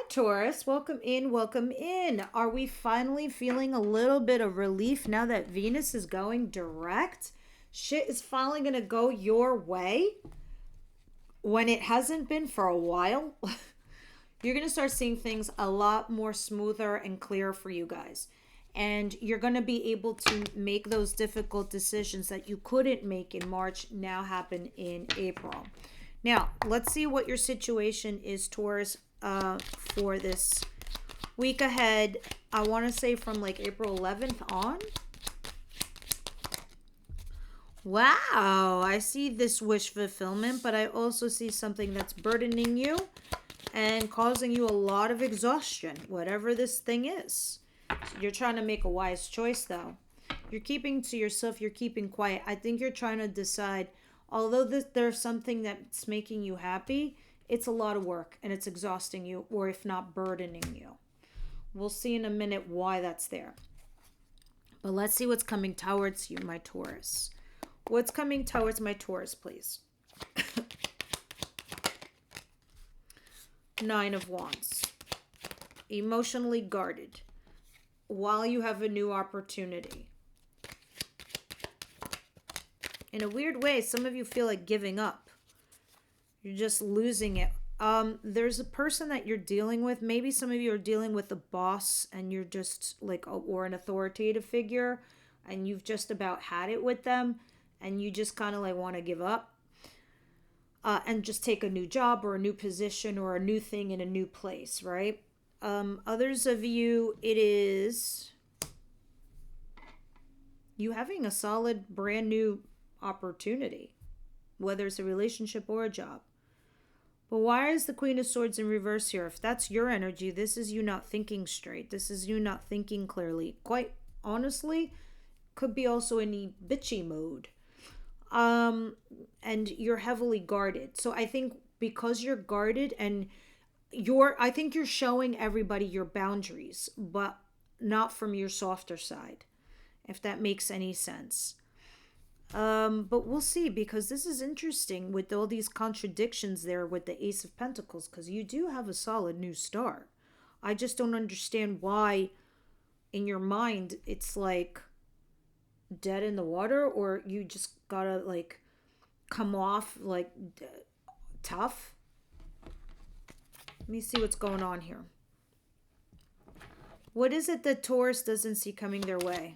Taurus. Welcome in. Welcome in. Are we finally feeling a little bit of relief now that Venus is going direct? Shit is finally going to go your way when it hasn't been for a while. You're going to start seeing things a lot more smoother and clearer for you guys. And you're going to be able to make those difficult decisions that you couldn't make in March now happen in April. Now, let's see what your situation is, Taurus, for this week ahead. I want to say from like April 11th on. Wow, I see this wish fulfillment, but I also see something that's burdening you and causing you a lot of exhaustion, whatever this thing is. You're trying to make a wise choice, though. You're keeping to yourself. You're keeping quiet. I think you're trying to decide, although there's something that's making you happy, it's a lot of work and it's exhausting you, or if not burdening you. We'll see in a minute why that's there. But let's see what's coming towards you, my Taurus. What's coming towards my Taurus, please? Nine of Wands. Emotionally guarded while you have a new opportunity. In a weird way, some of you feel like giving up. You're just losing it. There's a person that you're dealing with. Maybe some of you are dealing with a boss and you're just like, or an authoritative figure, and you've just about had it with them and you just kind of like want to give up and just take a new job or a new position or a new thing in a new place, right? Others of you, it is you having a solid brand new opportunity, whether it's a relationship or a job. But why is the Queen of Swords in reverse here? If that's your energy, this is you not thinking straight. This is you not thinking clearly. Quite honestly, could be also in a bitchy mode. And you're heavily guarded. So I think because you're guarded and I think you're showing everybody your boundaries, but not from your softer side, if that makes any sense. But we'll see, because this is interesting with all these contradictions there with the Ace of Pentacles, because you do have a solid new star. I just don't understand why in your mind it's like dead in the water, or you just gotta like come off like tough. Let me see what's going on here. What is it that Taurus doesn't see coming their way?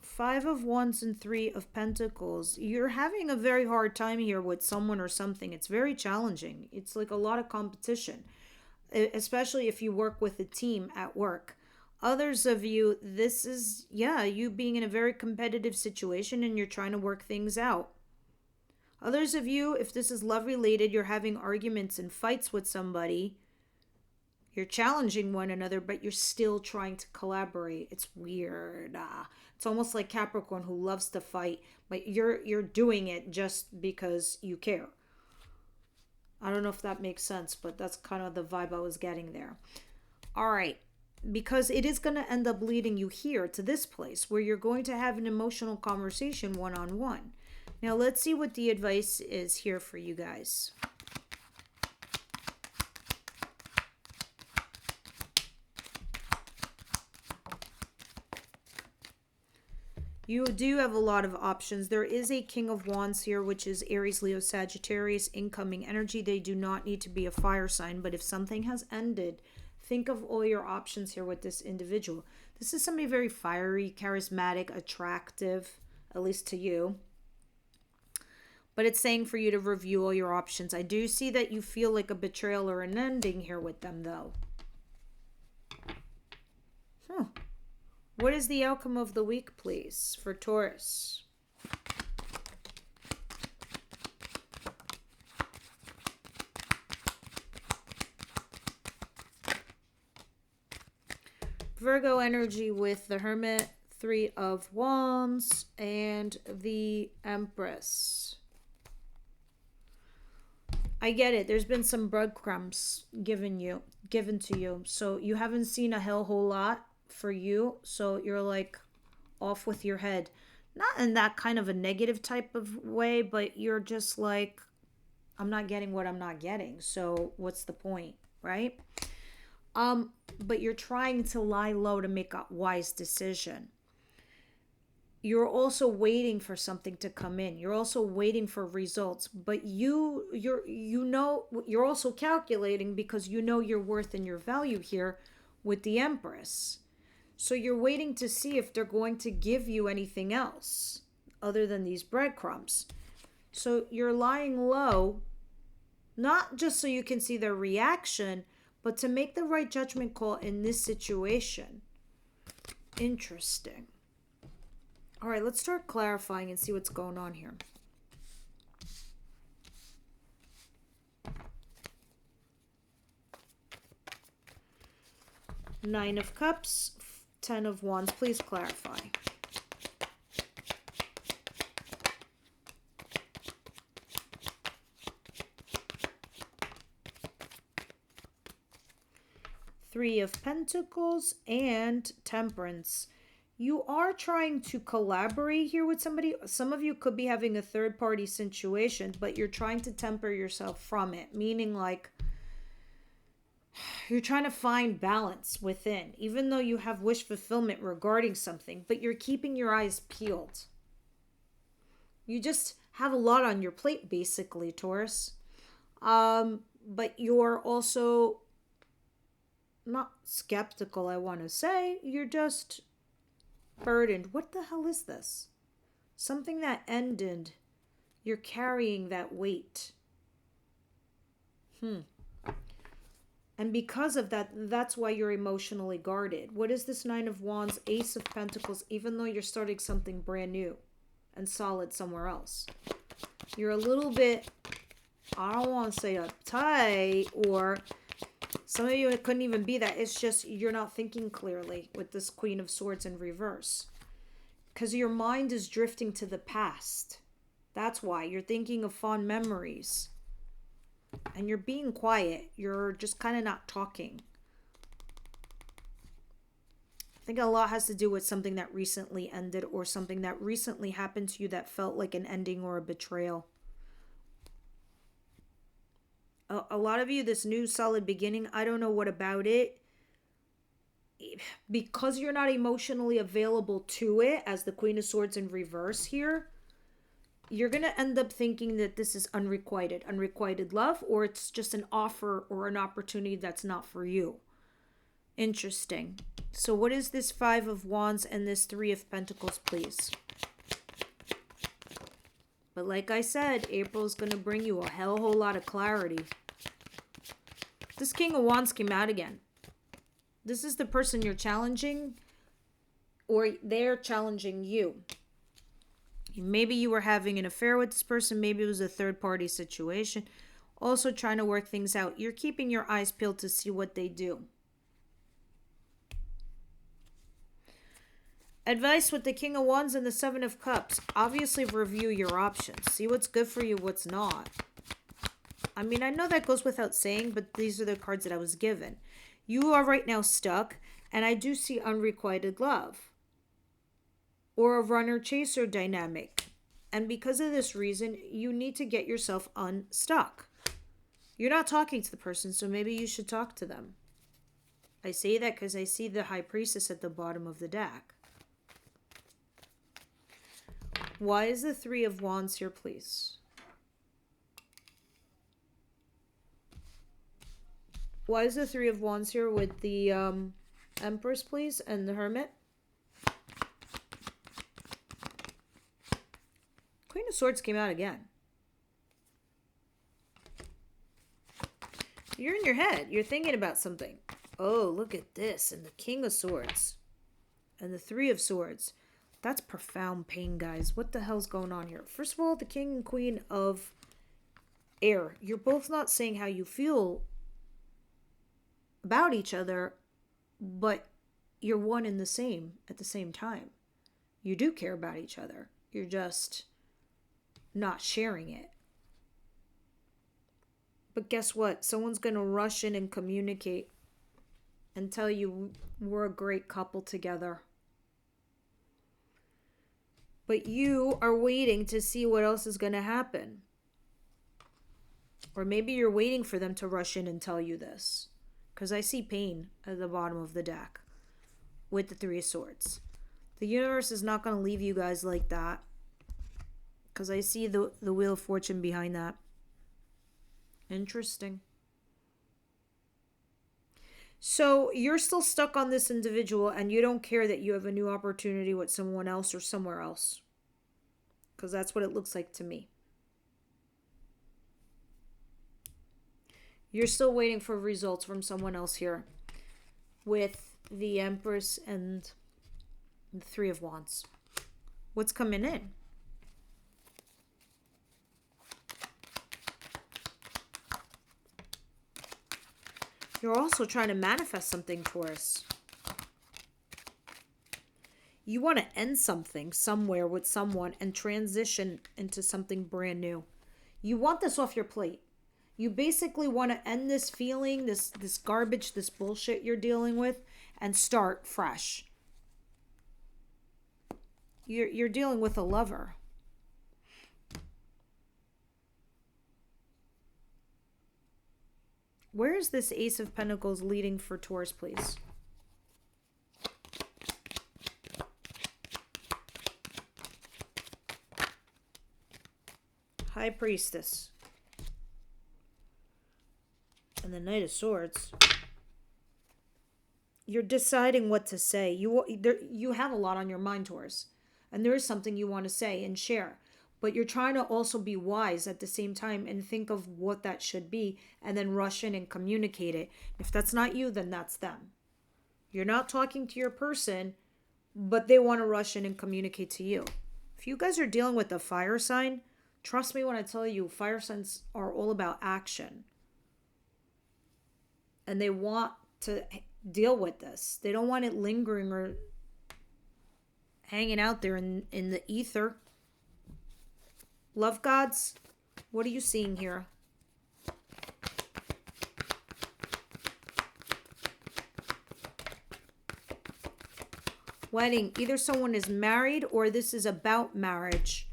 Five of Wands and Three of Pentacles. You're having a very hard time here with someone or something. It's very challenging. It's like a lot of competition, especially if you work with a team at work. Others of you, this is, you being in a very competitive situation and you're trying to work things out. Others of you, if this is love related, you're having arguments and fights with somebody. You're challenging one another, but you're still trying to collaborate. It's weird. It's almost like Capricorn, who loves to fight, but you're doing it just because you care. I don't know if that makes sense, but that's kind of the vibe I was getting there. All right. Because it is going to end up leading you here to this place where you're going to have an emotional conversation one-on-one. Now, let's see what the advice is here for you guys. You do have a lot of options. There is a King of Wands here, which is Aries, Leo, Sagittarius, incoming energy. They do not need to be a fire sign, but if something has ended, think of all your options here with this individual. This is somebody very fiery, charismatic, attractive, at least to you. But it's saying for you to review all your options. I do see that you feel like a betrayal or an ending here with them, though. What is the outcome of the week, please, for Taurus? Virgo energy with the Hermit, Three of Wands, and the Empress. I get it. There's been some breadcrumbs given to you. So you haven't seen a whole lot for you. So you're like off with your head. Not in that kind of a negative type of way, but you're just like, I'm not getting what I'm not getting. So what's the point, right? But you're trying to lie low to make a wise decision. You're also waiting for something to come in. You're also waiting for results, but you're also calculating because you know your worth and your value here with the Empress. So you're waiting to see if they're going to give you anything else other than these breadcrumbs. So you're lying low, not just so you can see their reaction, but to make the right judgment call in this situation. Interesting. All right, let's start clarifying and see what's going on here. Nine of Cups, 10 of Wands. Please clarify. Three of Pentacles and Temperance. You are trying to collaborate here with somebody. Some of you could be having a third party situation, but you're trying to temper yourself from it. Meaning like you're trying to find balance within, even though you have wish fulfillment regarding something, but you're keeping your eyes peeled. You just have a lot on your plate, basically, Taurus. But you're also not skeptical, I want to say. You're just burdened. What the hell is this? Something that ended. You're carrying that weight. And because of that, that's why you're emotionally guarded. What is this Nine of Wands, Ace of Pentacles, even though you're starting something brand new and solid somewhere else? You're a little bit, I don't want to say uptight, or some of you, it couldn't even be that. It's just you're not thinking clearly with this Queen of Swords in reverse. Because your mind is drifting to the past. That's why. You're thinking of fond memories. And you're being quiet. You're just kind of not talking. I think a lot has to do with something that recently ended or something that recently happened to you that felt like an ending or a betrayal. A lot of you, this new solid beginning, I don't know what about it. Because you're not emotionally available to it, as the Queen of Swords in reverse here, you're going to end up thinking that this is unrequited love, or it's just an offer or an opportunity that's not for you. Interesting. So what is this Five of Wands and this Three of Pentacles, please? But like I said, April is going to bring you a whole lot of clarity. This King of Wands came out again. This is the person you're challenging, or they're challenging you. Maybe you were having an affair with this person. Maybe it was a third-party situation. Also trying to work things out. You're keeping your eyes peeled to see what they do. Advice with the King of Wands and the Seven of Cups. Obviously, review your options. See what's good for you, what's not. I mean, I know that goes without saying, but these are the cards that I was given. You are right now stuck, and I do see unrequited love. Or a runner-chaser dynamic. And because of this reason, you need to get yourself unstuck. You're not talking to the person, so maybe you should talk to them. I say that because I see the High Priestess at the bottom of the deck. Why is the Three of Wands here, please? Why is the Three of Wands here with the Empress, please, and the Hermit? Queen of Swords came out again. You're in your head. You're thinking about something. Oh, look at this. And the King of Swords. And the Three of Swords. That's profound pain, guys. What the hell's going on here? First of all, the King and Queen of Air. You're both not saying how you feel about each other, but you're one and the same at the same time. You do care about each other. You're just not sharing it. But guess what? Someone's going to rush in and communicate and tell you we're a great couple together. But you are waiting to see what else is going to happen. Or maybe you're waiting for them to rush in and tell you this. Because I see pain at the bottom of the deck with the Three of Swords. The universe is not going to leave you guys like that. Because I see the Wheel of Fortune behind that. Interesting. So you're still stuck on this individual and you don't care that you have a new opportunity with someone else or somewhere else. Because that's what it looks like to me. You're still waiting for results from someone else here. With the Empress and the Three of Wands. What's coming in? You're also trying to manifest something, Taurus. You want to end something somewhere with someone and transition into something brand new. You want this off your plate. You basically want to end this feeling, this garbage, this bullshit you're dealing with, and start fresh. You're dealing with a lover. Where is this Ace of Pentacles leading for Taurus, please? High Priestess. And the Knight of Swords. You're deciding what to say. You have a lot on your mind, Taurus. And there is something you want to say and share. But you're trying to also be wise at the same time and think of what that should be and then rush in and communicate it. If that's not you, then that's them. You're not talking to your person, but they want to rush in and communicate to you. If you guys are dealing with a fire sign, trust me when I tell you, fire signs are all about action. And they want to deal with this. They don't want it lingering or hanging out there in the ether. Love gods, what are you seeing here? Wedding. Either someone is married or this is about marriage.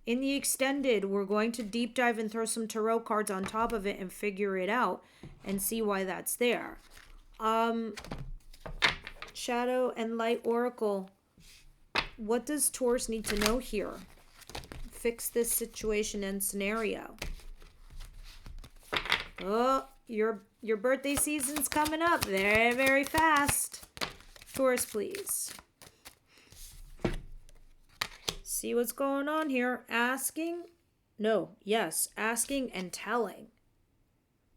In the extended, we're going to deep dive and throw some tarot cards on top of it and figure it out and see why that's there. Shadow and Light Oracle. What does Taurus need to know here? Fix this situation and scenario. Oh, your birthday season's coming up very, very fast. Taurus, please. See what's going on here. Asking. No, yes. Asking and telling.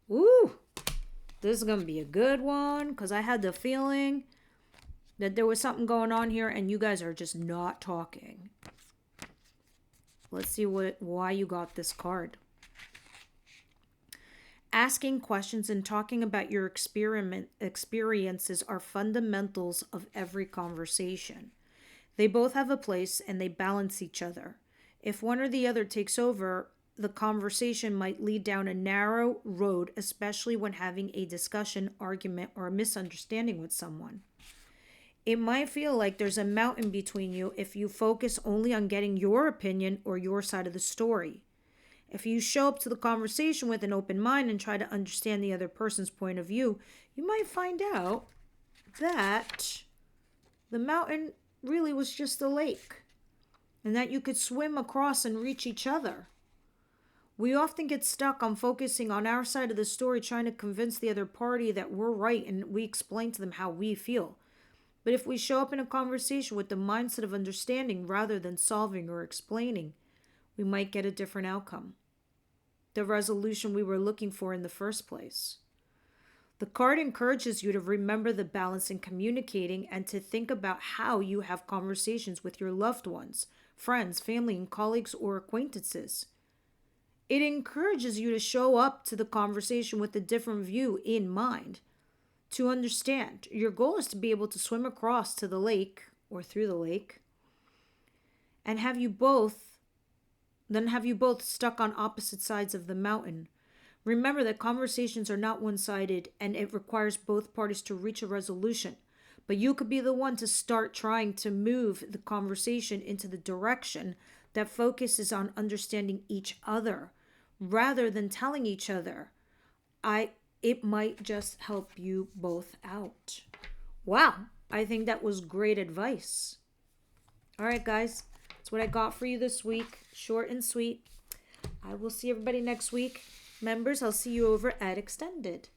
Ooh. This is going to be a good one because I had the feeling that there was something going on here and you guys are just not talking. Let's see why you got this card. Asking questions and talking about your experiences are fundamentals of every conversation. They both have a place and they balance each other. If one or the other takes over, the conversation might lead down a narrow road, especially when having a discussion, argument, or a misunderstanding with someone. It might feel like there's a mountain between you if you focus only on getting your opinion or your side of the story. If you show up to the conversation with an open mind and try to understand the other person's point of view, you might find out that the mountain really was just a lake and that you could swim across and reach each other. We often get stuck on focusing on our side of the story, trying to convince the other party that we're right and we explain to them how we feel. But if we show up in a conversation with the mindset of understanding rather than solving or explaining, we might get a different outcome. The resolution we were looking for in the first place. The card encourages you to remember the balance in communicating and to think about how you have conversations with your loved ones, friends, family, and colleagues or acquaintances. It encourages you to show up to the conversation with a different view in mind. To understand, your goal is to be able to swim across to the lake or through the lake and have you both stuck on opposite sides of the mountain. Remember that conversations are not one-sided and it requires both parties to reach a resolution. But you could be the one to start trying to move the conversation into the direction that focuses on understanding each other rather than telling each other. It might just help you both out. Wow, I think that was great advice. All right, guys, that's what I got for you this week. Short and sweet. I will see everybody next week. Members, I'll see you over at Extended.